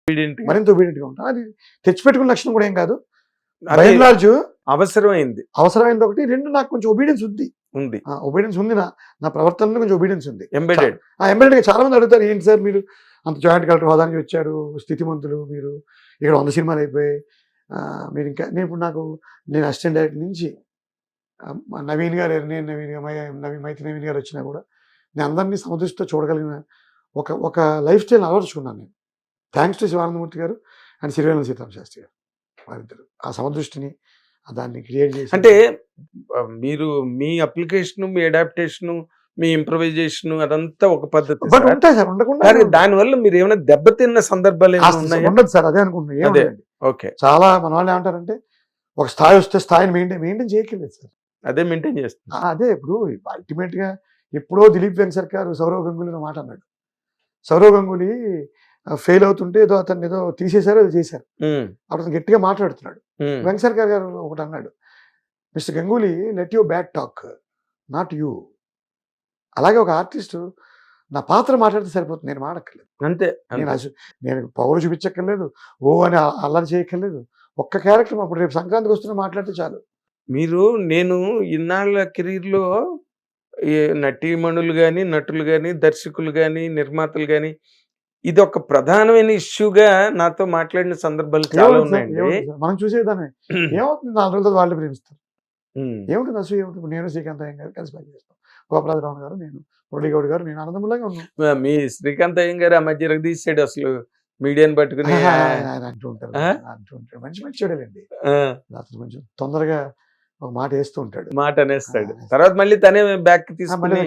మరింత ఒబీడియంట్గా ఉంటాను. అది తెచ్చిపెట్టుకున్న లక్షణం కూడా ఏం కాదు. అదే బై అండ్ లార్జ్ అవసరమైంది అవసరమైనది ఒకటి, రెండు నాకు కొంచెం ఒబీడియన్స్ ఉంది. ఉంది. ఒబీడియన్స్ ఉంది, నా ప్రవర్తనలో కొంచెం ఒబీడియన్స్ ఉంది. ఎంబెడెడ్. ఎంబెడెడ్గా చాలా మంది అడుగుతారు, ఏంటి సార్ మీరు అంత జాయింట్ కలెక్టర్ హోదానికి వచ్చారు, స్థితిమంతులు మీరు, ఇక్కడ 100 సినిమాలు అయిపోయాయి, మీరు ఇంకా నేను అసిస్టెంట్ డైరెక్టర్ నుంచి నవీన్ గారు, మైత్రి నవీన్ గారు వచ్చినా కూడా నేను అందరినీ సమదృష్టితో చూడగలిగిన ఒక లైఫ్ స్టైల్ అలవర్చుకున్నాను నేను. థ్యాంక్స్ టు శివానందమూర్తి గారు అండ్ సిరివేల సీతారామ శాస్త్రి గారు. వారిద్దరు ఆ సమదృష్టిని దాన్ని క్రియేట్ చేసి, అంటే మీరు మీ అప్లికేషన్, మీ అడాప్టేషన్, మీ ఇంప్రవైజేషన్ అదంతా ఒక పద్ధతి. బట్ ఉంటాయి సార్, ఉండకుండా దానివల్ల మీరు ఏమైనా దెబ్బతిన్న సందర్భాలు ఉండదు సార్. అదే అనుకుంటున్నాను. ఓకే, చాలా మన వాళ్ళు ఏమంటారంటే ఒక స్థాయి వస్తే స్థాయిని మెయింటైన్ చేయట్లేదు సార్. అదే మెయింటైన్ చేస్తుంది. అదే ఇప్పుడు అల్టిమేట్ గా ఎప్పుడో దిలీప్ వెంకట్ సౌరవ్ గంగూలీ మాట అన్నాడు. సౌరవ్ గంగూలీ ఫెయిల్ అవుతుంటే అతన్ని ఏదో తీసేశారు, అది చేశారు. అప్పుడు గట్టిగా మాట్లాడుతున్నాడు. వెంకట్ గారు ఒకటి అన్నాడు, mister Ganguly let you back talk, not you. అలాగే ఒక ఆర్టిస్టు నా పాత్ర మాట్లాడితే సరిపోతుంది, నేను మాడక్కర్లేదు. అంతే. నేను పౌరు చూపించక్కర్లేదు, ఓ అని అల్లరి చేయక్కర్లేదు. ఒక్క క్యారెక్టర్ అప్పుడు రేపు సంక్రాంతికి వస్తున్నా మాట్లాడితే చాలు. నేను ఇన్నాళ్ళ కెరీర్లో నటీమణులు కానీ, నటులు కానీ, దర్శకులు కానీ, నిర్మాతలు కానీ, ఇది ఒక ప్రధానమైన ఇష్యూగా నాతో మాట్లాడిన సందర్భాలు చాలా ఉన్నాయండి. మనం చూసేదాన్ని ఏమవుతుంది, 4 రోజులతో వాళ్ళు ప్రేమిస్తారు. ఏముంటుంది అసలు, ఏముంటుంది. నేను శ్రీకాంత్ అయ్యం గారు కలిసి పనిచేస్తాం, గోపరాజరావు గారు, నేను మురళీగౌడ్ గారు, నేను ఆనందములాగా ఉన్నాం. మీ శ్రీకాంత్ అయ్యం గారు ఆ మధ్య తీసాడు అసలు మీడియాని పట్టుకుని అంటూ ఉంటారు. మంచి చెడలేండి. అతను కొంచెం తొందరగా ఒక మాట వేస్తూ ఉంటాడు, మాట అనేస్తాడు. తర్వాత మళ్ళీ తనే బ్యాక్ తీసుకుని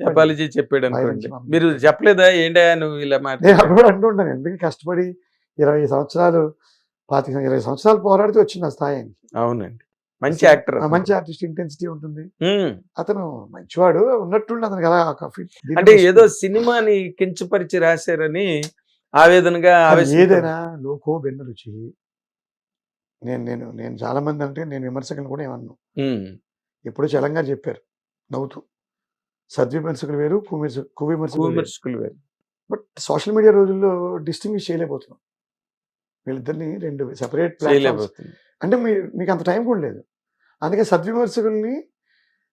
అపాలజీ చెప్పాడు అనుకోండి. మీరు చెప్పలేదా ఏంటా నువ్వు ఇలా మాట? నేను అప్పుడు కూడా అంటూ ఉంటాను, ఎందుకు కష్టపడి 20 సంవత్సరాలు 20 సంవత్సరాలు పోరాడితే వచ్చింది ఆ స్థాయి. అవునండి, మంచి యాక్టర్, మంచి ఆర్టిస్ట్, ఇంటెన్సిటీ ఉంటుంది. అతను మంచివాడు ఉన్నట్టుండి అతనికి అలా అంటే ఏదో సినిమాని కించపరిచి రాశారని ఆవేదనగా. ఏదైనా లోకో బెన్న రుచి. నేను చాలా మంది అంటే నేను విమర్శకులు కూడా ఏమన్నాను. ఎప్పుడు చలంగా చెప్పారు నవ్వుతూ, సద్విమర్శకులు వేరు, కువిమర్శకులు వేరు. బట్ సోషల్ మీడియా రోజుల్లో డిస్టింగ్విష్ చేయలేకపోతున్నాం వీళ్ళిద్దరిని, 2 సెపరేట్ ప్లాట్ఫామ్స్. అంటే మీకు అంత టైం కూడా లేదు. అందుకే సద్విమర్శకుల్ని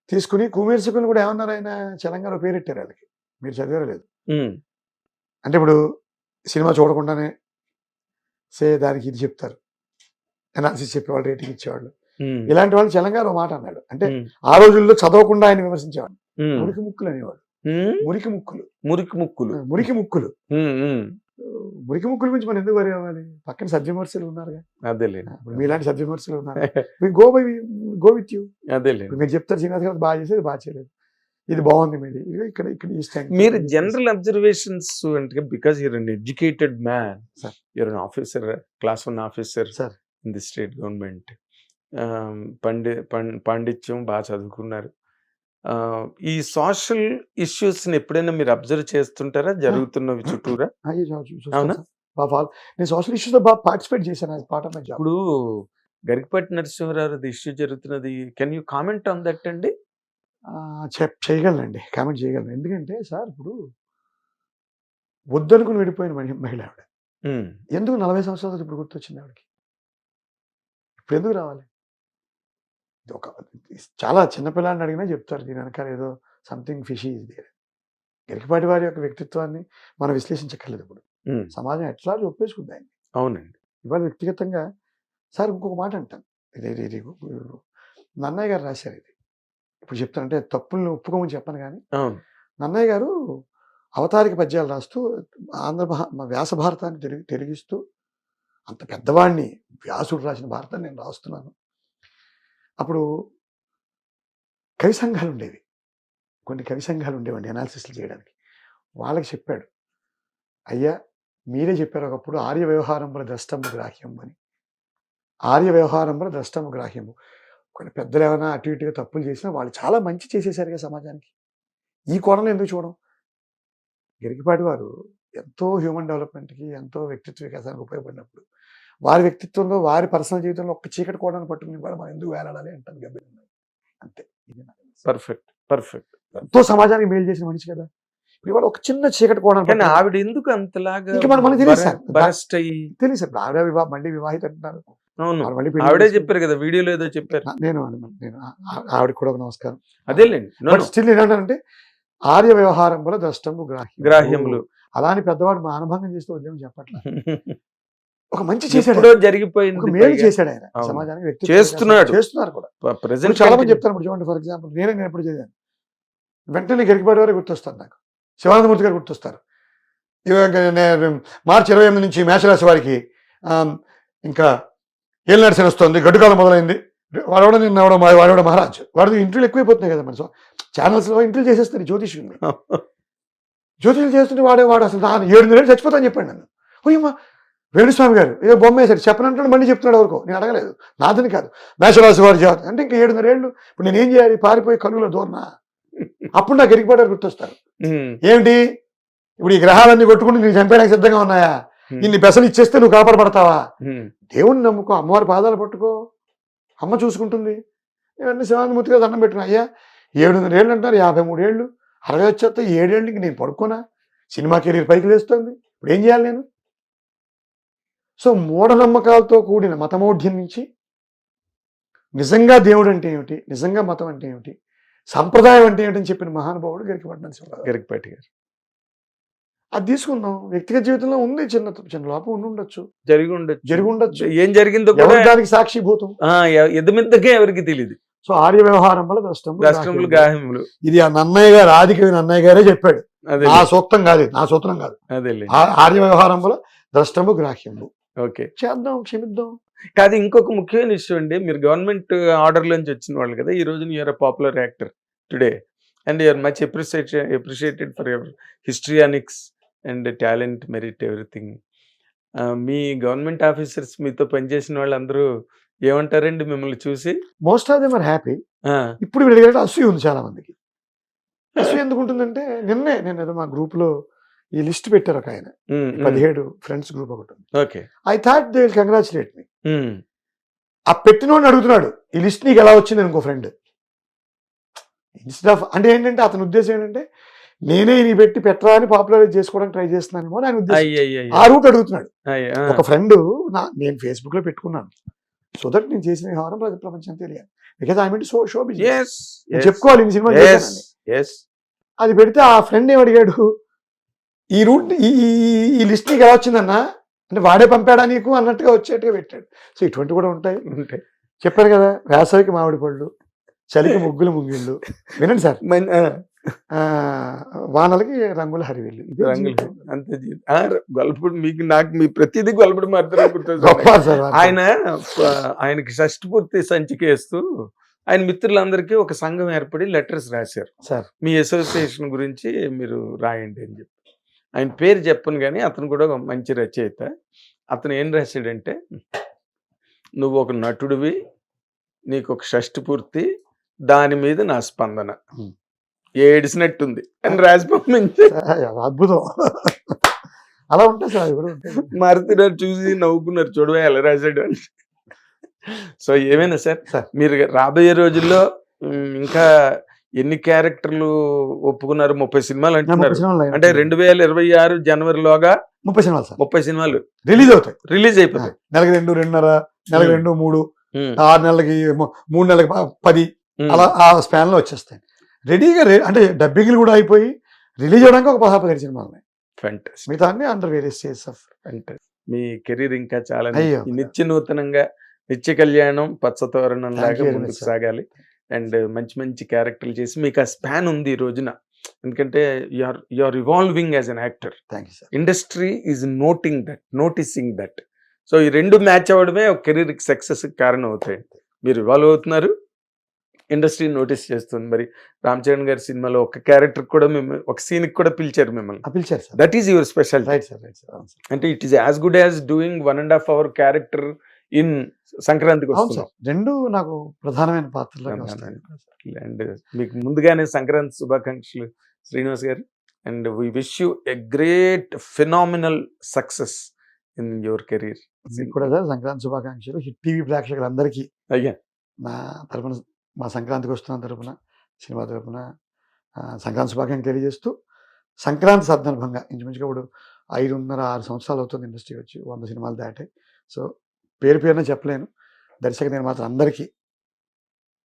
తీసుకుని కువిమర్శకులు కూడా ఏమన్నారు, ఆయన చలంగాలో పేరెట్టారు వాళ్ళకి. మీరు చదివారో లేదు. అంటే ఇప్పుడు సినిమా చూడకుండానే దానికి ఇది చెప్తారు, అనాలిసిస్ చెప్పేవాళ్ళు, రేటింగ్ ఇచ్చేవాళ్ళు. ఇలాంటి వాళ్ళు చలంగారు మాట అన్నాడు. అంటే ఆ రోజుల్లో చదవకుండా ఆయన విమర్శించేవాడు. మురికి ముక్కులు అనేవాడు. మురికి ముక్కులు గురించి మనం ఎందుకు వరి అవ్వాలి? పక్కన సద్విమర్శలు ఉన్నారుగా. ఇప్పుడు మీలాంటి సద్విమర్శలు ఉన్నారు. Go with you. మీరు చెప్తారు శ్రీనివాస్ గారు బాగా చేసేది, బాగా చేయలేదు, ఇది బాగుంది మీది, ఇక్కడ మీరు జనరల్ అబ్జర్వేషన్స్ అంటే because you're an educated man, you're an officer, class 1 officer in the state government, పాండిత్యం బాగా చదువుకున్నారు. ఈ సోషల్ ఇష్యూస్ ని ఎప్పుడైనా మీరు అబ్జర్వ్ చేస్తుంటారా జరుగుతున్నవి చుట్టూరా? అవునా? నేను సోషల్ ఇష్యూస్ లో బాగా పార్టిసిపేట్ చేశాను. ఇప్పుడు గరికపాటి నరసింహారావు ఇష్యూ జరుగుతున్నది, can you comment on that అండి? చేయగలనండి, కామెంట్ చేయగలను. ఎందుకంటే సార్, ఇప్పుడు వద్దనుకుని వెళ్ళిపోయిన మహిళ ఆవిడ. ఎందుకు 40 సంవత్సరాలు ఇప్పుడు గుర్తొచ్చింది ఆవిడకి? ఇప్పుడు ఎందుకు రావాలి? చాలా చిన్నపిల్లాన్ని అడిగినా చెప్తారు దీని వెనకాల ఏదో something fishy is there. Garikapati వారి యొక్క వ్యక్తిత్వాన్ని మనం విశ్లేషించక్కర్లేదు. ఇప్పుడు సమాజం ఎట్లా ఒప్పేసుకుంది ఆయన. అవునండి. ఇవాళ వ్యక్తిగతంగా సార్ ఇంకొక మాట అంటాను, ఇది నన్నయ్య గారు రాశారు. ఇది ఇప్పుడు చెప్తానంటే తప్పులను ఒప్పుకోమని చెప్పను, కానీ నన్నయ్య గారు అవతారిక పద్యాలు రాస్తూ వ్యాస భారతాన్ని తెలిగిస్తూ, అంత పెద్దవాడిని, వ్యాసుడు రాసిన భారతాన్ని నేను రాస్తున్నాను. అప్పుడు కవి సంఘాలు ఉండేవి, కొన్ని కవి సంఘాలు ఉండేవండి అనాలిసిస్లు చేయడానికి. వాళ్ళకి చెప్పాడు, అయ్యా మీరే చెప్పారు ఒకప్పుడు ఆర్య వ్యవహారంలో ద్రష్టము గ్రాహ్యం అని. ఆర్య వ్యవహారంలో ద్రష్టము గ్రాహ్యము. కొన్ని పెద్దలు ఏమైనా అటు ఇటుగా తప్పులు చేసినా వాళ్ళు చాలా మంచి చేసేసారుగా సమాజానికి. ఈ కోణంలో ఎందుకు చూడం? గరికపాటి వారు ఎంతో హ్యూమన్ డెవలప్మెంట్కి, ఎంతో వ్యక్తిత్వ వికాసానికి ఉపయోగపడినప్పుడు వారి వ్యక్తిత్వంలో, వారి పర్సనల్ జీవితంలో ఒక్క చీకటి కోణాన్ని పట్టుకుని కూడా మనం ఎందుకు వేలాడాలి అంటాను గబ్బిలు. అంతే. పర్ఫెక్ట్. ఎంతో సమాజానికి మేలు చేసిన మనిషి కదా. ఇప్పుడు ఇవాళ ఒక చిన్న చీకటి కోణం కానీ ఆవిడ ఎందుకు అంతలాగా ఇంకా మనకు తెలియదు సార్. బరస్ట్ అయ్యి తెలియదు సార్. ఆవిడ మళ్ళీ వివాహిత అంటున్నారు. అవును ఆవిడ మళ్ళీ పెళ్లి ఆవిడే చేసుకుంది. చెప్పారు కదా వీడియోలో ఏదో చెప్పారు. నేను ఆవిడకి కూడా ఒక నమస్కారం. అదేలేండి బట్ స్టిల్ ఏంటంటే ఆర్య వ్యవహారంలో ద్రష్టము గ్రాహ్యములు అలాని పెద్దవాడు మానభంగం చేస్తూ వదిలేమని చెప్పట్లా. ఒక మంచి చేశాడు, ఎప్పుడో ఒక జరిగిపోయింది మేలు పైగా. చేశాడు ఆయన అవును. సమాజానికి. వ్యక్తి చేస్తున్నాడు. చేస్తున్నారు కూడా. ప్రెసెంట్ చాలా మంది చెప్తాను. ఇప్పుడు చూడండి, ఫర్ ఎగ్జాంపుల్ నేను ఎప్పుడు చదివాను, వెంటనే గరికపాటి వారే గుర్తొస్తారు నాకు. శివానందమూర్తి గారు గుర్తొస్తారు. మార్చి 28 నుంచి మేషరాశి వారికి ఇంకా ఏలినాడు శని వస్తుంది, గడ్డుకాలం మొదలైంది. వాడవడ నిన్న వాడవడ మహారాజ్ వాడు ఇంటర్వ్యూలు ఎక్కువైపోతున్నాయి కదా. మన ఛానల్స్లో ఇంటర్వ్యూ చేసేస్తారు జ్యోతిష్యుని. జ్యోతిష్యులు చేస్తుంటే వాడు అసలు 7 నెలలు చచ్చిపోతాను చెప్పాడు నన్ను. ఓయమ్మా వేణుస్వామి గారు ఏదో బొమ్మ వేశాడు చెప్పనంటాడు, మళ్ళీ చెప్తున్నాడు ఎవరికో. నేను అడగలేదు, నాదని కాదు. మేషరాశి వారి జాతకం అంటే ఇంకా 7.5 ఏళ్ళు. ఇప్పుడు నేను ఏం చేయాలి? పారిపోయి కన్నులో దూరనా? అప్పుడు నాకు గరికపాటి గుర్తొస్తారు. ఏమిటి ఇప్పుడు ఈ గ్రహాలన్నీ కొట్టుకుంటూ నేను చంపేయడానికి సిద్ధంగా ఉన్నాయా? ఇన్ని పెసలు ఇచ్చేస్తే నువ్వు కాపాడబడతావా? దేవుణ్ణి నమ్ముకో, అమ్మవారి పాదాలు పట్టుకో, అమ్మ చూసుకుంటుంది. ఇవన్నీ శివానందమూర్తి గారు దండం పెట్టుకున్నా. అయ్యా 7.5 ఏళ్ళు అంటారు, 53 ఏళ్ళు, 60 వచ్చేస్తే 7 ఏళ్ళు ఇంక నేను పడుకోనా? సినిమా కెరీర్ పైకి లేస్తుంది. ఇప్పుడు ఏం చేయాలి నేను? సో మూఢనమ్మకాలతో కూడిన మతమౌఢ్యం నుంచి నిజంగా దేవుడు అంటే ఏమిటి, నిజంగా మతం అంటే ఏమిటి, సంప్రదాయం అంటే ఏమిటని చెప్పిన మహానుభావుడు గరికపాటి గారు. అది తీసుకుందాం. వ్యక్తిగత జీవితంలో ఉంది చిన్న లోపం ఉండొచ్చు, జరిగి ఉండొచ్చు. ఏం జరిగిందో దానికి సాక్షిభూతం ఎదుమిద్దకే ఎవరికి తెలియదు. సో ఆర్య వ్యవహారం వల్ల ద్రష్టములు గాయములు. ఇది ఆ నన్నయ్య గారు, ఆదికవి నన్నయ్య గారే చెప్పాడు. నా సూక్తం కాదు, నా సూత్రం కాదు. అదే ఆర్య వ్యవహారం వల్ల ద్రష్టము గ్రాహ్యములు. ఓకే, చేద్దాం, క్షమిద్దాం. కాదు, ఇంకొక ముఖ్యమైన విషయం అండి, మీరు గవర్నమెంట్ ఆర్డర్ నుంచి వచ్చిన వాళ్ళు కదా. ఈ రోజు you're popular actor today and you're much appreciated for your histrionics and talent, merit, everything. మీ గవర్నమెంట్ ఆఫీసర్స్ మీతో పనిచేసిన వాళ్ళందరూ ఏమంటారండి మిమ్మల్ని చూసి? Most of them are happy. ఇప్పుడు వీళ్ళకి అసూయ ఉంది చాలా మందికి. అసూయ ఎందుకు ఉంటుందంటే, నిన్నే నేను ఏదో మా గ్రూప్ లో ఈ లిస్ట్ పెట్టారు ఒక ఆయన, 17 ఫ్రెండ్స్ గ్రూప్ ఒకటి. Okay, I thought they will congratulate me. ఆ పెట్టినోడిని అడుగుతున్నాడు, ఈ లిస్ట్ నీకు ఎలా వచ్చింది ఇంకో ఫ్రెండ్. ఇన్స్టెడ్ ఆఫ్ అంటే ఏంటంటే అతని ఉద్దేశం ఏంటంటే నేనే నీ పెట్టి పెట్టరా అని పాపులరైజ్ చేసుకోవడానికి ట్రై చేస్తున్నానేమో అని ఆయన ఉద్దేశం. ఆ రూట్ అడుగుతున్నాడు. ఒక ఫ్రెండ్ నేను ఫేస్బుక్ లో పెట్టుకున్నాను, సో దట్ నేను చేసిన వ్యవహారం ప్రపంచం తెలియాలి. Because I mean show business చెప్పుకోవాలి ఈ సినిమా. అది పెడితే ఆ ఫ్రెండ్ ఏమడిగాడు, ఈ రూట్ ఈ లిస్ట్ నీకు ఎలా వచ్చిందన్నా అంటే వాడే పంపాడా నీకు అన్నట్టుగా వచ్చేట్టుగా పెట్టాడు. సో ఇటువంటి కూడా ఉంటాయి. చెప్పారు కదా, వేసవికి మామిడి పళ్ళు, చలికి ముగ్గులు ముంగిళ్ళు. వినండి సార్, వానలకి రంగుల హరివిల్లు. అంతే గొల్లపుడు. మీకు నాకు మీ ప్రతిదీ గొల్లపుడు మాత్రమే గుర్తు. ఆయనకి షష్ఠి పూర్తి సంచికేస్తూ ఆయన మిత్రులందరికీ ఒక సంఘం ఏర్పడి లెటర్స్ రాశారు. సార్ మీ అసోసియేషన్ గురించి మీరు రాయండి అని చెప్పి. ఆయన పేరు చెప్పను కానీ అతను కూడా ఒక మంచి రచయిత. అతను ఏం రాశాడంటే, నువ్వు ఒక నటుడివి, నీకు ఒక షష్ఠి పూర్తి, దాని మీద నా స్పందన ఏడిసినట్టుంది అని రాసి పంపించి. అద్భుతం. అలా ఉంటాయి సార్. మారుతున్నారు, చూసి నవ్వుకున్నారు, చూడవే ఎలా రాశాడు అని. సో ఏమైనా సార్, మీరు రాబోయే రోజుల్లో ఇంకా ఎన్ని క్యారెక్టర్లు ఒప్పుకున్నారు? 30 సినిమాలు అంటున్నారు. అంటే 2026 జనవరిలోగా 30 సినిమాలు రిలీజ్ అయిపోతాయి. నెలకి 2, 2.5, నెలకి 2, 3, 6 నెలలకి 3 నెలలకి 10 అలా ఆ స్పాన్ లో వచ్చేస్తాయి రెడీగా. అంటే డబ్బింగ్లు కూడా అయిపోయి రిలీజ్ అవడానికి ఒక 15 సినిమాలు ఉన్నాయి. మిగతా అన్ని under various stages of. Me career ఇంకా చాలా నిత్య నూతనంగా, నిత్య కళ్యాణం, పచ్చతోరణం లాగా ముందుకు సాగాలి. అండ్ మంచి మంచి క్యారెక్టర్లు చేసి మీకు ఆ స్పాన్ ఉంది ఈ రోజున. ఎందుకంటే you are evolving as an actor. Industry is noticing that. So ఈ రెండు మ్యాచ్ అవ్వడమే ఒక కెరీర్ సక్సెస్ కారణం అవుతాయి. మీరు ఇవాల్వ్ అవుతున్నారు, ఇండస్ట్రీ నోటీస్ చేస్తుంది. మరి రామ్ చరణ్ గారి సినిమాలో ఒక క్యారెక్టర్ కూడా ఒక సీన్ కూడా పిలిచారు మిమ్మల్ని. That is your special. అంటే it is as good as doing 1.5 hour character in సంక్రాంతికి వస్తుంది. రెండు నాకు ప్రధానమైన పాత్రలు. అండ్ మీకు ముందుగానే సంక్రాంతి శుభాకాంక్షలు శ్రీనివాస్ గారు. And we wish you a great phenomenal success in your career. మీకు కూడా సార్ సంక్రాంతి శుభాకాంక్షలు. హిట్ టీవీ ప్రేక్షకులందరికీ అయ్యా నా తరపున, మా సంక్రాంతికి వస్తున్న తరపున, సినిమా తరపున సంక్రాంతి శుభాకాంక్షలు తెలియజేస్తూ సంక్రాంతి సందర్భంగా ఇంచుమించుగా ఇప్పుడు 5.5-6 సంవత్సరాలు అవుతుంది ఇండస్ట్రీ వచ్చి, 100 సినిమాలు దాటాయి. సో పేరు పేరున చెప్పలేను. దర్శక నిర్మాతలు అందరికీ,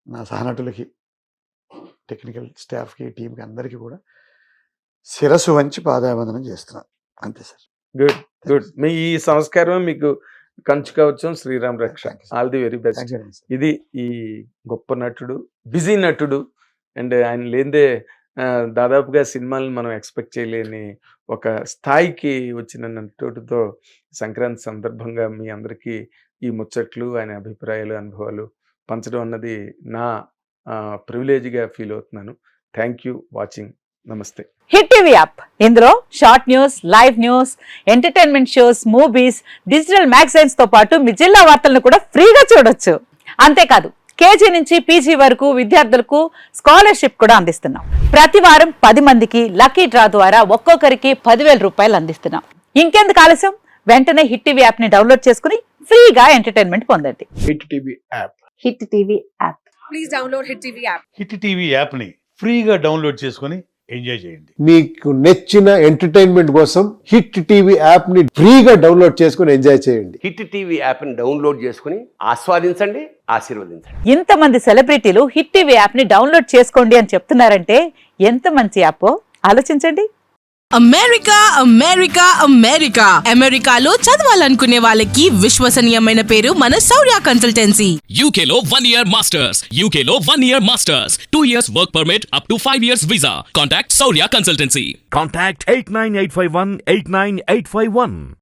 నా సహనటులకి, టెక్నికల్ స్టాఫ్కి, టీంకి అందరికీ కూడా శిరస్సు వంచి పాదాభివందనం చేస్తున్నాను. అంతే సార్. Good good. మీ ఈ సంస్కారం మీకు కంచు కవచం, శ్రీరామ్ రక్ష. All the very best. ఇది ఈ గొప్ప నటుడు, బిజీ నటుడు, అండ్ ఆయన లేదే దాదాపుగా సినిమాలను మనం ఎక్స్పెక్ట్ చేయలేని ఒక స్థాయికి వచ్చిన నటుడితో సంక్రాంతి సందర్భంగా మీ అందరికీ ఈ ముచ్చట్లు, ఆయన అభిప్రాయాలు, అనుభవాలు పంచడం అన్నది నా ప్రివిలేజ్గా ఫీల్ అవుతున్నాను. Thank you watching. నమస్తే. హిట్ టీవీ యాప్, ఇందులో short news, live news, entertainment shows, movies, digital magazines తో పాటు మీ జిల్లా వార్తలను కూడా ఫ్రీగా చూడొచ్చు. అంతేకాదు కేజీ నుంచి పీజీ వరకు విద్యార్థులకు స్కాలర్షిప్ కూడా అందిస్తున్నాం. ప్రతి వారం 10 మందికి లక్కీ డ్రా ద్వారా ఒక్కొక్కరికి 10,000 రూపాయలు అందిస్తున్నాం. ఇంకెందుకు ఆలస్యం, వెంటనే హిట్ టీవీ యాప్ ని డౌన్లోడ్ చేసుకుని ఫ్రీగా ఎంటర్టైన్మెంట్ పొందండి. Hit TV app. Hit TV app. Please download hit TV app. Hit TV యాప్ని ఫ్రీగా డౌన్లోడ్ చేసుకొని ఎంజాయ్ చేయండి. మీకు నచ్చిన ఎంటర్టైన్మెంట్ కోసం హిట్ టీవీ యాప్ ని ఫ్రీగా డౌన్లోడ్ చేసుకొని ఎంజాయ్ చేయండి. హిట్ టీవీ యాప్ని డౌన్లోడ్ చేసుకుని ఆస్వాదించండి, ఆశీర్వదించండి. ఇంతమంది సెలబ్రిటీలు హిట్ టీవీ యాప్ ని డౌన్లోడ్ చేసుకోండి అని చెప్తున్నారంటే ఎంత మంచి యాప్ ఆలోచించండి. అమెరికా అమెరికా అమెరికా అమెరికాలో చదవాలనుకునే వాళ్ళకి విశ్వసనీయమైన పేరు మన శౌర్య కన్సల్టెన్సీ. UK లో 1 year masters. UK లో 1 year masters. 2 years work permit up to 5 years visa. Contact Saurya Consultancy. Contact 89851 89851.